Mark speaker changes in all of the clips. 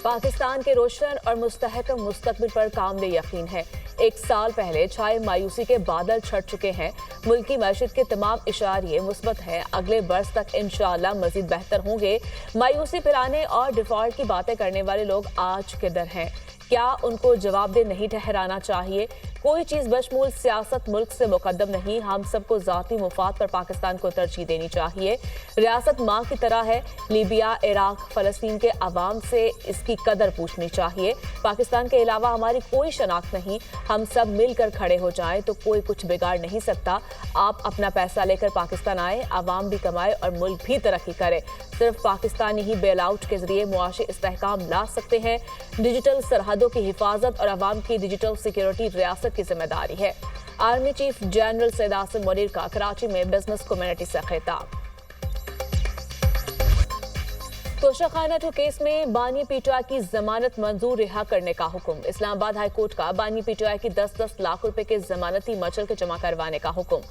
Speaker 1: पाकिस्तान के रोशन और मुस्तहकम मुस्तकबिल पर कामिल यकीन है। एक साल पहले छाए मायूसी के बादल छट चुके हैं। मुल्क की मईशत के तमाम इशारे मुस्बत हैं। अगले बरस तक इंशाअल्लाह मजीद बेहतर होंगे। मायूसी फैलाने और डिफॉल्ट की बातें करने वाले लोग आज किधर हैं? क्या उनको जवाबदेह नहीं ठहराना चाहिए? कोई चीज बशमूल सियासत मुल्क से मुकद्दम नहीं। हम सबको जाती मुफाद पर पाकिस्तान को तरजीह देनी चाहिए। रियासत माँ की तरह है। लीबिया, इराक, फलस्तीन के अवाम से इसकी कदर पूछनी चाहिए। पाकिस्तान के अलावा हमारी कोई शनाख्त नहीं। हम सब मिलकर खड़े हो जाएं तो कोई कुछ बिगाड़ नहीं सकता। आप अपना पैसा लेकर पाकिस्तान आए, अवाम भी कमाए और मुल्क भी तरक्की करे। सिर्फ पाकिस्तानी ही बेल आउट के जरिए मुआशी इस्तेहकाम ला सकते हैं। डिजिटल सरहदों की हिफाजत और अवाम की डिजिटल सिक्योरिटी रियासत की जिम्मेदारी है। Army chief general Syed Asim Munir का कराची में बिजनेस कम्युनिटी से खिताब। तोशाखाना 2 केस में बानी पीटीआई की जमानत मंजूर रिहा करने का हुक्म। इस्लामाबाद हाई कोर्ट का बानी पीटीआई की 10-10 लाख रुपए के जमानती मचल के जमा करवाने का हुक्म।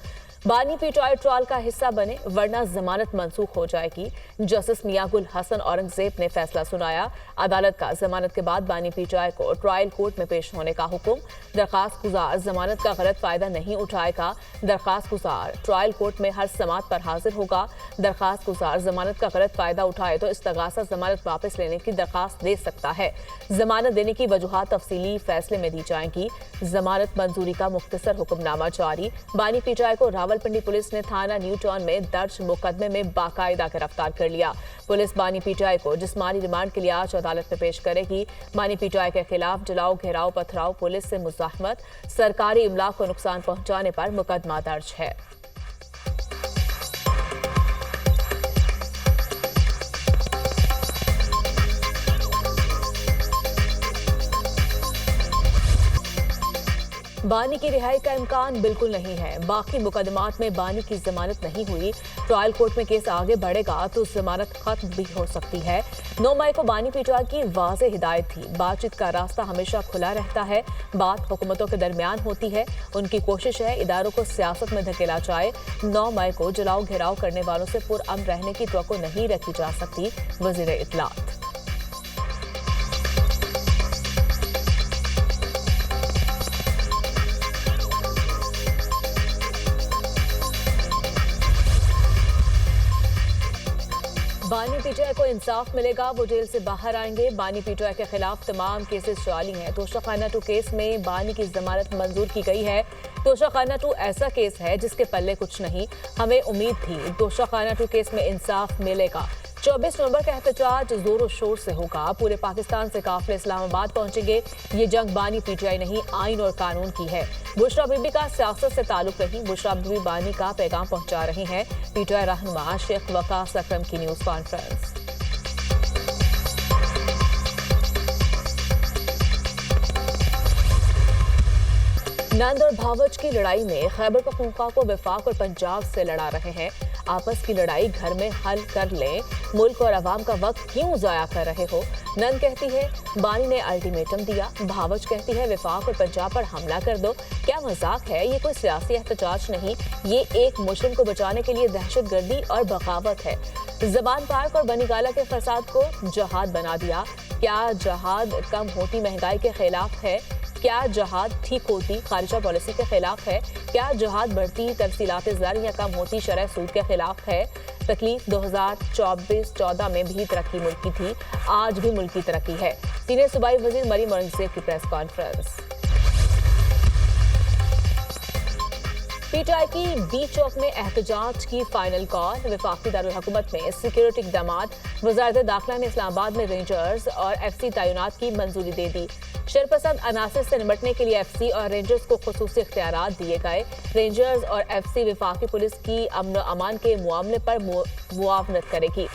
Speaker 1: बानी पीटीआई ट्रायल का हिस्सा बने वरना जमानत मंसूख हो जाएगी। जस्टिस मियागुल हसन औरंगजेब ने फैसला सुनाया। अदालत का जमानत के बाद बानी पीटीआई को ट्रायल कोर्ट में पेश होने का हुक्म। दरखास्त गुजार जमानत का गलत फायदा नहीं उठाएगा। दरखास्त गुजार ट्रायल कोर्ट में हर समात पर हाजिर होगा। दरखास्त गुजार जमानत का गलत फायदा उठाए तो इस्तगासा जमानत वापस लेने की दरखास्त दे सकता है। जमानत देने की वजूहात तफसीली फैसले में दी जाएंगी। जमानत मंजूरी का मुख्तसर हुक्मनामा जारी। बानी पीटीआई को रावलपिंडी पुलिस ने थाना न्यू टाउन में दर्ज मुकदमे में बाकायदा गिरफ्तार कर लिया। पुलिस बानी पीटीआई को जिस्मानी रिमांड के लिए आज अदालत में पेश करेगी। बानी पीटीआई के खिलाफ जलाओ, घेराव, पथराव, पुलिस से मुज़ाहमत, सरकारी इमलाक को नुकसान पहुंचाने पर मुकदमा दर्ज है। बानी की रिहाई का इम्कान बिल्कुल नहीं है। बाकी मुकदमात में बानी की जमानत नहीं हुई। ट्रायल कोर्ट में केस आगे बढ़ेगा तो जमानत खत्म भी हो सकती है। 9 मई को बानी पीटीआई की वाज़ेह हिदायत थी। बातचीत का रास्ता हमेशा खुला रहता है। बात हुकूमतों के दरमियान होती है। उनकी कोशिश है इदारों को सियासत में धकेला जाए। 9 मई को जलाओ घेराव करने वालों से पुरअमन रहने की तवक्को नहीं रखी जा सकती। वज़ीर इत्तलात। बानी पीटीआई को इंसाफ मिलेगा, वो जेल से बाहर आएंगे। बानी पीटीआई के खिलाफ तमाम केसेस जाली हैं। तोशाखाना 2 केस में बानी की जमानत मंजूर की गई है। तोशाखाना 2 ऐसा केस है जिसके पल्ले कुछ नहीं। हमें उम्मीद थी तोशाखाना 2 केस में इंसाफ मिलेगा। 24 नवंबर का एहतजाज जोरों शोर से होगा। पूरे पाकिस्तान से काफिले इस्लामाबाद पहुंचेंगे। ये जंग बानी पीटीआई नहीं, आइन और कानून की है। बुशरा बीबी का सियासत से ताल्लुक नहीं। बुशरा बीबी बानी का पैगाम पहुंचा रही हैं। पीटीआई रहनुमा शेख वकास अकरम की न्यूज कॉन्फ्रेंस। नंद और भावच की लड़ाई में खैबर पख्तूनख्वा को वफाक और पंजाब से लड़ा रहे हैं। आपस की लड़ाई घर में हल कर लें। मुल्क और अवाम का वक्त क्यों जाया कर रहे हो? नंद कहती है बानी ने अल्टीमेटम दिया। भावच कहती है वफाक और पंजाब पर हमला कर दो। क्या मजाक है? ये कोई सियासी एहतजाज नहीं, ये एक मुस्लिम को बचाने के लिए दहशतगर्दी और बगावत है। जबान पार्क और बनीगाला के फसाद को जहाद बना दिया। क्या जहाद कम होती महंगाई के खिलाफ है? क्या जहाद ठीक होती खारिजा पॉलिसी के खिलाफ है? क्या जहाद बढ़ती तफसीलात ज़र या कम होती शरह सूद के खिलाफ है? तकलीफ 2024-14 में भी तरक्की मुल्क की थी, आज भी मुल्क की तरक्की है। सीनियर सूबाई वजीर मरीम औरंगजेब की प्रेस कॉन्फ्रेंस। पीटीआई की बी चौक में एहतजाज की फाइनल कॉल। वफाकी दारुल हुकूमत में सिक्योरिटी इक़दामात। वज़ारत दाखिला ने इस्लामाबाद में रेंजर्स और एफसी तैनात की मंजूरी दे दी। शरपसंद अनासर से निपटने के लिए एफसी और रेंजर्स को खुसूसी इख्तियारात दिए गए। रेंजर्स और एफसी वफाकी पुलिस की अमन अमान के मामले पर मुआवनत करेगी।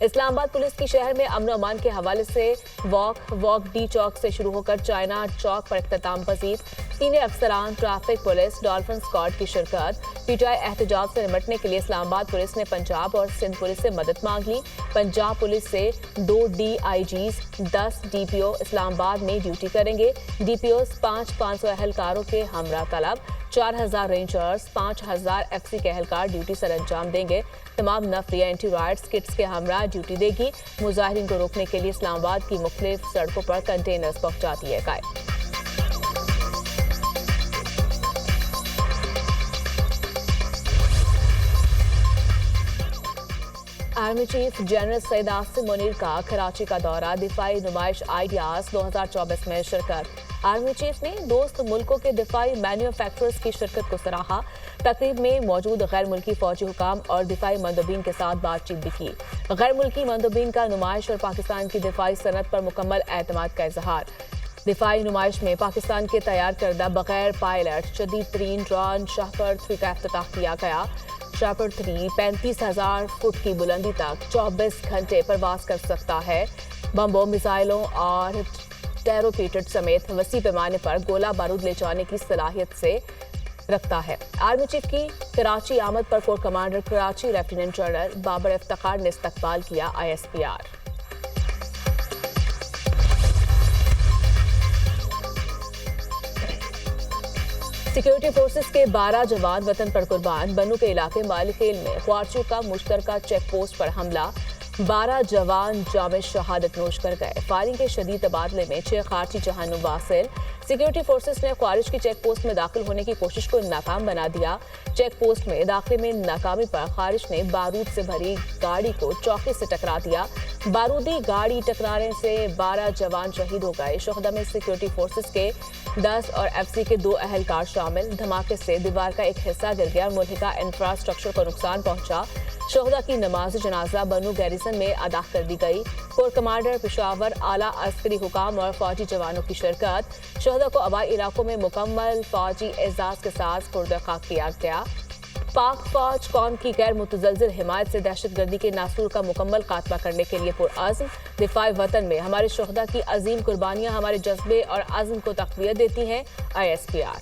Speaker 1: इस्लामाबाद पुलिस की शहर में अमन अमान के हवाले से वॉक डी चौक से शुरू होकर चाइना चौक पर इख्तिताम पजीर। सीनियर अफसरान, ट्रैफिक पुलिस, डॉल्फिन स्क्वाड की शिरकत। पीटीआई एहतजाज से निपटने के लिए इस्लामाबाद पुलिस ने पंजाब और सिंध पुलिस से मदद मांग ली। पंजाब पुलिस से 2 DIGs, 10 DPO इस्लामाबाद में ड्यूटी करेंगे। DPOs 500 एहलकारों के हमरा तलब, 4000 रेंजर्स, 5000 FC के एहलकार ड्यूटी सर अंजाम देंगे। तमाम नफरी एंटी राइट्स किट्स के हमरा ड्यूटी देगी। मुजाहिरीन को रोकने के लिए इस्लामाबाद की मुख्तलिफ सड़कों पर कंटेनर्स पहुंचा दिए गए। Army chief general Syed Asim Munir का कराची का दौरा, दिफाई नुमाइश आइडियाज 2024 में शिरकत। आर्मी चीफ ने दोस्त मुल्कों के दिफाई मैन्युफैक्चरर्स की शिरकत को सराहा। तकरीब में मौजूद गैर मुल्की फौजी हुकाम और दिफाई मंदोबीन के साथ बातचीत भी की। गैर मुल्की मंदोबीन का नुमाइश और पाकिस्तान की दिफाई सनत पर मुकम्मल एतमाद का इजहार। दिफाई नुमाइश में पाकिस्तान के तैयार करदा बगैर पायलट जदीद तरीन ड्रोन शाहपर 3 का इफ्तिताह किया गया। शाहपर 3 35,000 फुट की बुलंदी तक 24 घंटे परवास कर सकता है। बमों, मिसाइलों और टेरोपेटेड समेत वसी पैमाने पर गोला बारूद ले जाने की सलाहियत से रखता है। आर्मी चीफ की कराची आमद पर core commander Karachi lieutenant general Babar Iftikhar ने इस्तकबाल किया। ISPR सिक्योरिटी फोर्सेस के 12 जवान वतन पर कुर्बान। बनू के इलाके मालिखेल में ख्वारचू का मुश्तरका चेक पोस्ट पर हमला, 12 जवान जामे शहादत नोश कर गए। फायरिंग के शदीद तबादले में 6 खारची जहानुम वासिल। सिक्योरिटी फोर्सेस ने ख्वारिज की चेक पोस्ट में दाखिल होने की कोशिश को नाकाम बना दिया। चेक पोस्ट में दाखिले में नाकामी पर खारिज ने बारूद से भरी गाड़ी को चौकी से टकरा दिया। बारूदी गाड़ी टकराने से 12 जवान शहीद हो गए। शोहदा में सिक्योरिटी फोर्सेस के 10 और FC के 2 एहलकार शामिल। धमाके से दीवार का एक हिस्सा गिर गया, मुल्हिका इंफ्रास्ट्रक्चर को नुकसान पहुंचा। शोहदा की नमाज जनाजा बनू गैरिसन में अदा कर दी गई। कोर कमांडर पेशावर, आला अस्करी हुकाम और फौजी जवानों की शिरकत। शोहदा को आबाई इलाकों में मुकम्मल फौजी एजाज के साथ पुरदखा किया गया। पाक फौज कौम की गैर मुतजलजिल हिमायत से दहशतगर्दी के नासूर का मुकम्मल खात्मा करने के लिए पुरअज़्म। दिफाई वतन में हमारे शोहदा की अजीम कुर्बानियां हमारे जज्बे और अज़्म को तक़वियत देती हैं। ISPR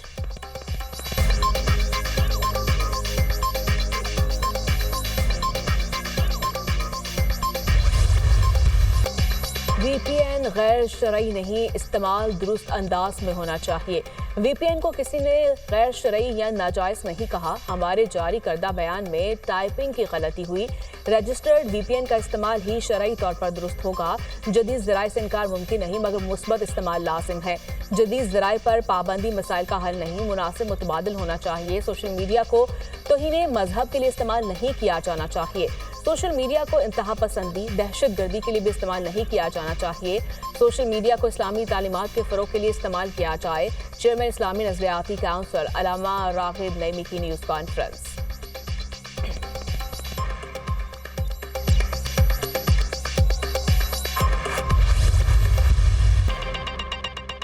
Speaker 1: VPN गैर शरई नहीं, इस्तेमाल दुरुस्त अंदाज में होना चाहिए। VPN को किसी ने गैर शरई या नाजायज नहीं कहा। हमारे जारी करदा बयान में टाइपिंग की गलती हुई। रजिस्टर्ड VPN का इस्तेमाल ही शरई तौर पर दुरुस्त होगा। जदीद ज़राए से इनकार मुमकिन नहीं, मगर मुस्बत इस्तेमाल लाजिम है। जदीद ज़राए पर पाबंदी मसाइल का हल नहीं, मुनासिब मुतबादिल होना चाहिए। सोशल मीडिया को तौहीन मजहब के लिए इस्तेमाल नहीं किया जाना चाहिए। सोशल मीडिया को इंतहा पसंदी, दहशतगर्दी के लिए भी इस्तेमाल नहीं किया जाना चाहिए। सोशल मीडिया को इस्लामी तालीमात के फ़रोग के लिए इस्तेमाल किया जाए। चेयरमैन इस्लामी नज़रियाती काउंसिल अल्लामा रागिब नईमी की न्यूज़ कॉन्फ्रेंस।